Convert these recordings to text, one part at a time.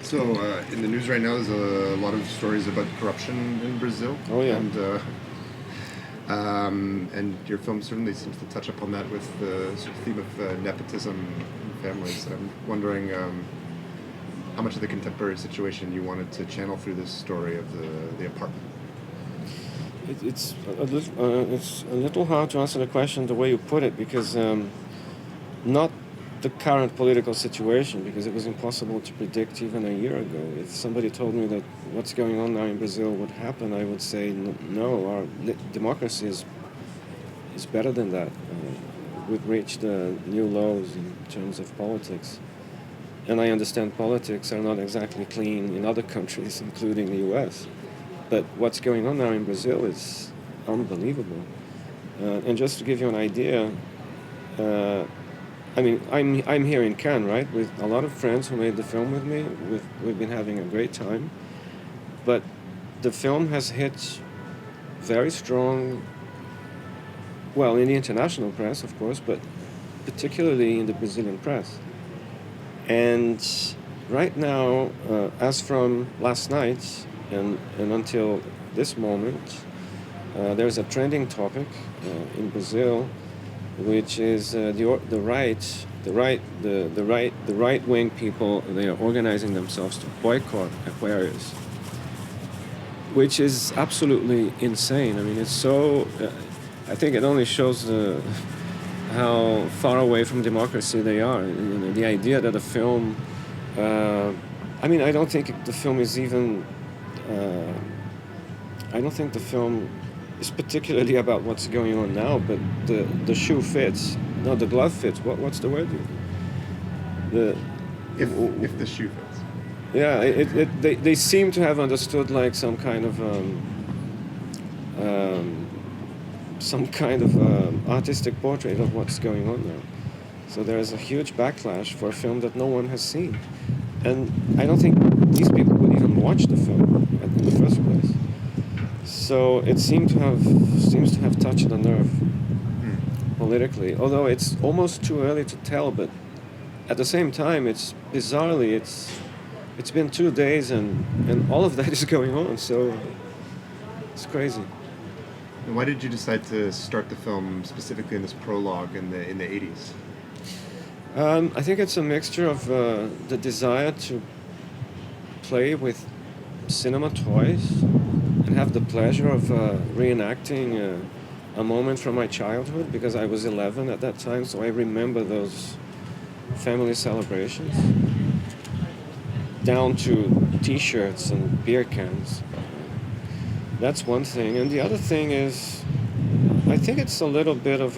So, in the news right now, there's a lot of stories about corruption in Brazil. Oh, yeah. And your film certainly seems to touch upon that with the sort of theme of nepotism in families. I'm wondering how much of the contemporary situation you wanted to channel through this story of the apartment. It's a little hard to answer the question the way you put it, because not the current political situation, because it was impossible to predict even a year ago. If somebody told me that what's going on now in Brazil would happen, I would say no. Our democracy is better than that. We've reached new lows in terms of politics, and I understand politics are not exactly clean in other countries, including the U.S. But what's going on now in Brazil is unbelievable. And just to give you an idea, I'm here in Cannes, right, with a lot of friends who made the film with me. We've been having a great time. But the film has hit very strong, well, in the international press, of course, but particularly in the Brazilian press. And right now, as from last night and until this moment, there's a trending topic in Brazil, which is the right wing people. They are organizing themselves to boycott Aquarius, which is absolutely insane. I mean, it's so. I think it only shows how far away from democracy they are. You know, the idea that a film. I don't think the film is even. I don't think the film is particularly about what's going on now, but the shoe fits. No, the glove fits. What's the word? If the shoe fits. Yeah, they seem to have understood like some kind of artistic portrait of what's going on now. So there is a huge backlash for a film that no one has seen, and I don't think these people would even watch the film in the first place. So it seems to have touched a nerve politically, although it's almost too early to tell. But at the same time, it's been 2 days and all of that is going on. So it's crazy. And why did you decide to start the film specifically in this prologue in the 80s? I think it's a mixture of the desire to play with cinema toys and have the pleasure of reenacting a moment from my childhood, because I was 11 at that time, so I remember those family celebrations, down to T-shirts and beer cans. That's one thing. And the other thing is, I think it's a little bit of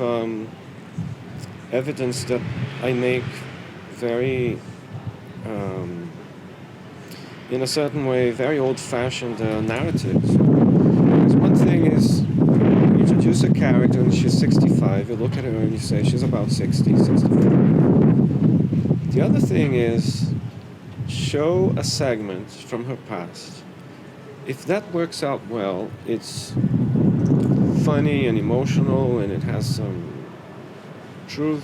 evidence that I make very, in a certain way, very old-fashioned narratives. Because one thing is, you introduce a character and she's 65, you look at her and you say she's about 60, 65. The other thing is, show a segment from her past. If that works out well, it's funny and emotional and it has some truth.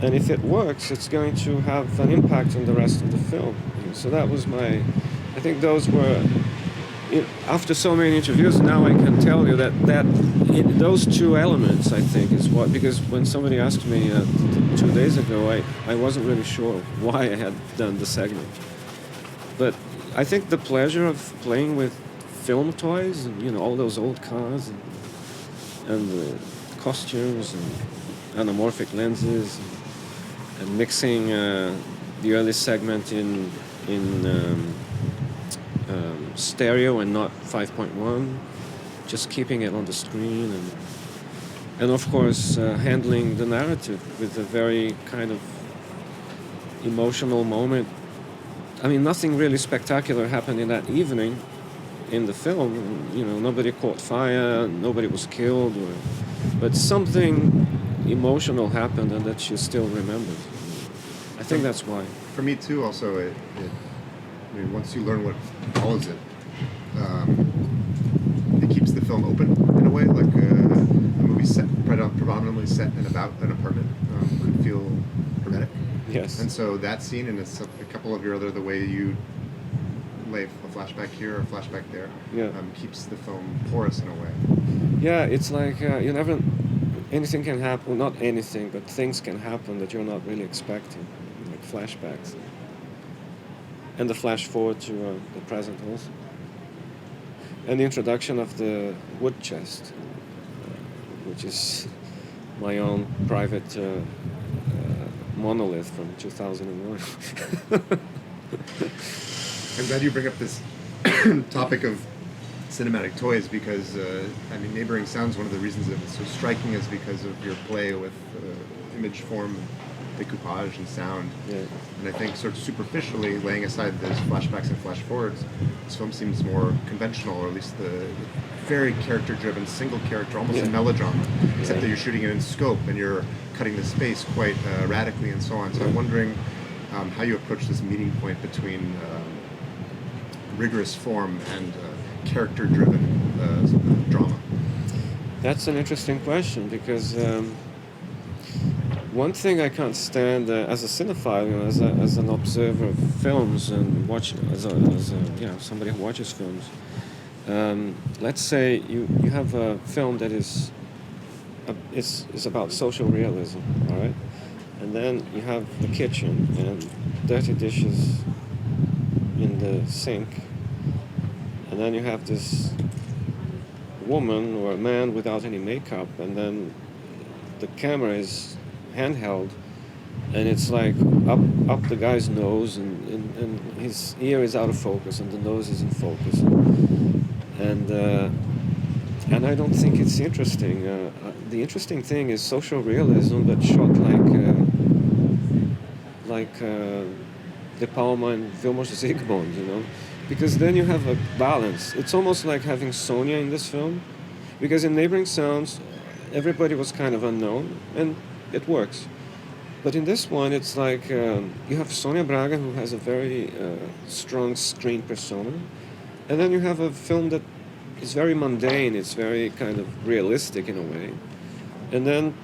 And if it works, it's going to have an impact on the rest of the film. So that was I think those were, after so many interviews, now I can tell you that those two elements, I think, is what, because when somebody asked me 2 days ago, I wasn't really sure why I had done the segment. But I think the pleasure of playing with film toys and, all those old cars and the costumes and anamorphic lenses and mixing the early segment in stereo and not 5.1, just keeping it on the screen, and of course handling the narrative with a very kind of emotional moment. I mean, nothing really spectacular happened in that evening in the film. Nobody caught fire, nobody was killed, but something emotional happened and that she still remembers. I think that's why. For me too, also, once you learn what follows it, it keeps the film open in a way, like a movie set predominantly set in about an apartment could feel hermetic. Yes. And so that scene and a couple of your other, the way you lay a flashback here or a flashback there, Yeah. Keeps the film porous in a way. Yeah, it's like you never. Anything can happen. Well, not anything, but things can happen that you're not really expecting, like flashbacks. And the flash forward to the present also. And the introduction of the wood chest, which is my own private monolith from 2001. I'm glad you bring up this topic of cinematic toys because, Neighboring Sounds, one of the reasons that it's so striking is because of your play with image form, decoupage, and sound. Yeah. And I think sort of superficially, laying aside those flashbacks and flash forwards, this film seems more conventional, or at least the very character-driven, single character, almost a melodrama, except that you're shooting it in scope and you're cutting the space quite radically and so on. So I'm wondering how you approach this meeting point between rigorous form and character-driven drama. That's an interesting question because one thing I can't stand as a cinephile, as an observer of films and somebody who watches films. Let's say you have a film that is about social realism, all right, and then you have the kitchen and dirty dishes in the sink, and then you have this woman or a man without any makeup, and then the camera is handheld, and it's like up the guy's nose, and his ear is out of focus, and the nose is in focus, and I don't think it's interesting. The interesting thing is social realism, but shot like De Palma and Vilmos Zsigmond, because then you have a balance. It's almost like having Sonia in this film, because in Neighboring Sounds, everybody was kind of unknown, and it works. But in this one, it's like you have Sonia Braga, who has a very strong screen persona, and then you have a film that is very mundane, it's very kind of realistic in a way. And then,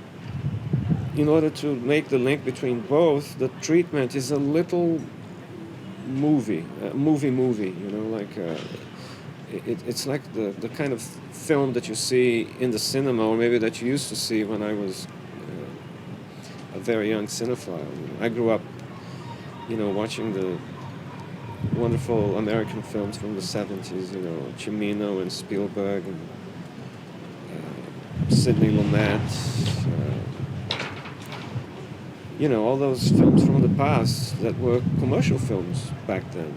in order to make the link between both, the treatment is a little movie, it's like the kind of film that you see in the cinema, or maybe that you used to see when I was a very young cinephile. I grew up, watching the wonderful American films from the 70s, Cimino and Spielberg and Sidney Lumet, all those films from the past that were commercial films back then.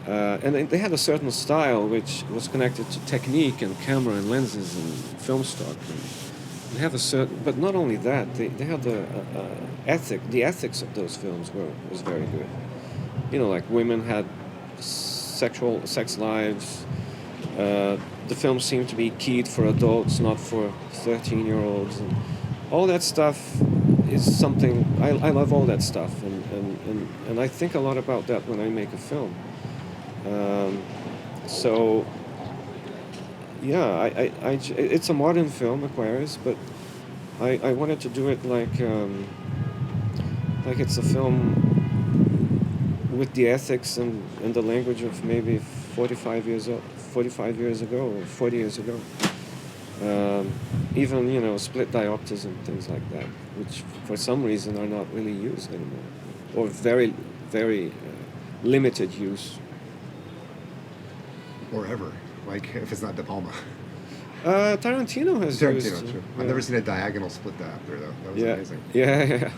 And they had a certain style which was connected to technique and camera and lenses and film stock. And they have a certain, but not only that, they had the ethic. The ethics of those films was very good. Like women had sex lives. The film seemed to be keyed for adults, not for 13-year-olds. And all that stuff is something, I love all that stuff. And I think a lot about that when I make a film. It's a modern film, Aquarius, but I wanted to do it like it's a film with the ethics and the language of maybe 45 years ago, or 40 years ago. Even, split diopters and things like that, which for some reason are not really used anymore, or very, very limited use. Or ever, like if it's not De Palma. Tarantino has used. True. I've never seen a diagonal split diopter though. That was amazing. Yeah.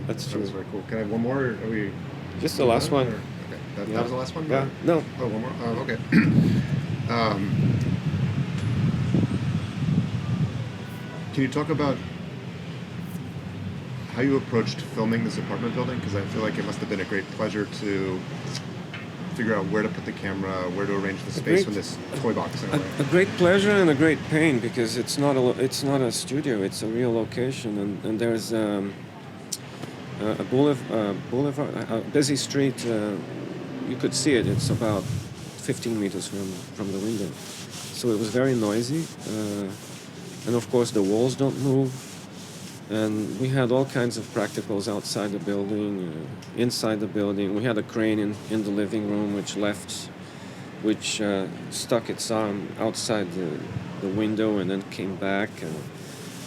That's true. That was very cool. Can I have one more? Or are we? Just the last one. Okay. That was the last one? Yeah. Or? No. Oh, one more? Oh, okay. Can you talk about how you approached filming this apartment building? Because I feel like it must have been a great pleasure to figure out where to put the camera, where to arrange the space from this toy box in a way. A great pleasure and a great pain, because it's not a studio, it's a real location, and there's a boulevard, a busy street. You could see it. It's about 15 meters from the window, so it was very noisy, and of course the walls don't move. And we had all kinds of practicals outside the building, inside the building. We had a crane in the living room which stuck its arm outside the window and then came back.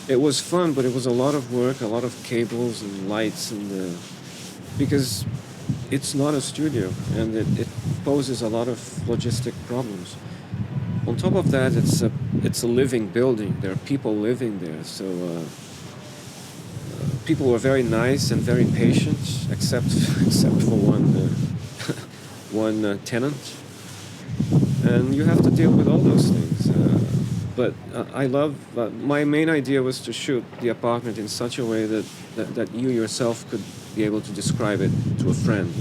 It was fun, but it was a lot of work, a lot of cables and lights, and because it's not a studio, and it poses a lot of logistic problems. On top of that, it's a living building. There are people living there, so people were very nice and very patient, except for one tenant, and you have to deal with all those things. But I love. My main idea was to shoot the apartment in such a way that you yourself could be able to describe it to a friend.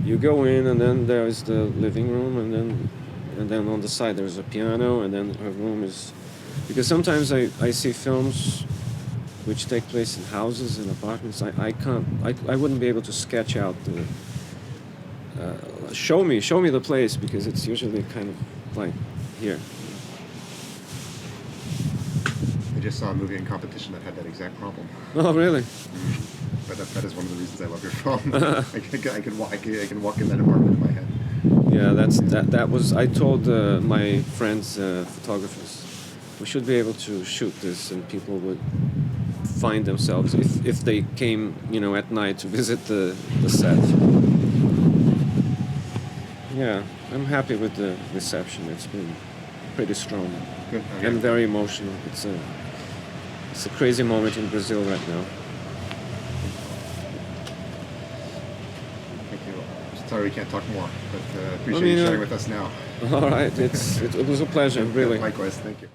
You go in, and then there is the living room, and then on the side there's a piano, and then her room is. Because sometimes I see films which take place in houses and apartments. I wouldn't be able to sketch out the. Show me the place, because it's usually kind of like here. I just saw a movie in competition that had that exact problem. Oh, really? But that is one of the reasons I love your film. I can walk in that apartment in my head. Yeah, that was. I told my friends, photographers, we should be able to shoot this, and people would find themselves if they came, at night to visit the set. Yeah, I'm happy with the reception. It's been pretty strong. Good. Okay. And very emotional. It's a crazy moment in Brazil right now. Thank you. Sorry we can't talk more, but appreciate you sharing with us now. All right, it was a pleasure, really. Likewise, thank you.